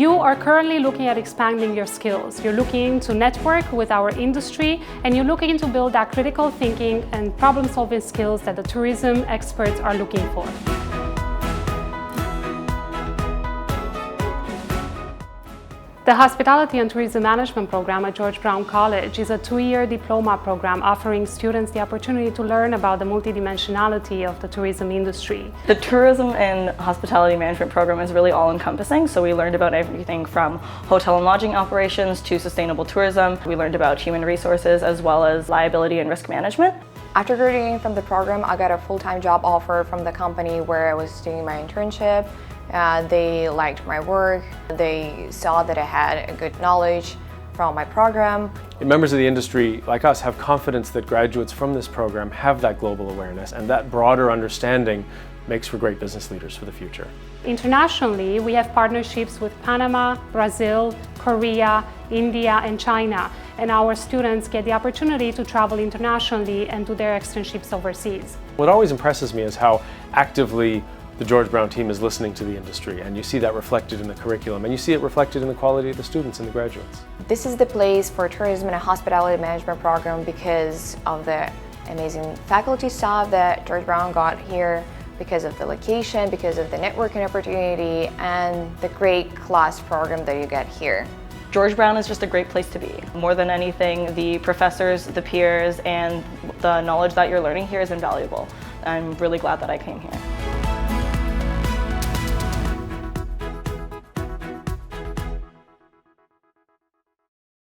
You are currently looking at expanding your skills. You're looking to network with our industry, and you're looking to build that critical thinking and problem-solving skills that the tourism experts are looking for. The Hospitality and Tourism Management program at George Brown College is a 2-year diploma program offering students the opportunity to learn about the multidimensionality of the tourism industry. The Tourism and Hospitality Management program is really all-encompassing, so we learned about everything from hotel and lodging operations to sustainable tourism. We learned about human resources as well as liability and risk management. After graduating from the program, I got a full-time job offer from the company where I was doing my internship. They liked my work. They saw that I had a good knowledge from my program. Members of the industry like us have confidence that graduates from this program have that global awareness, and that broader understanding makes for great business leaders for the future. Internationally, we have partnerships with Panama, Brazil, Korea, India, and China, and our students get the opportunity to travel internationally and do their externships overseas. What always impresses me is how actively the George Brown team is listening to the industry, and you see that reflected in the curriculum, and you see it reflected in the quality of the students and the graduates. This is the place for tourism and hospitality management program because of the amazing faculty staff that George Brown got here, because of the location, because of the networking opportunity, and the great class program that you get here. George Brown is just a great place to be. More than anything, the professors, the peers, and the knowledge that you're learning here is invaluable. I'm really glad that I came here.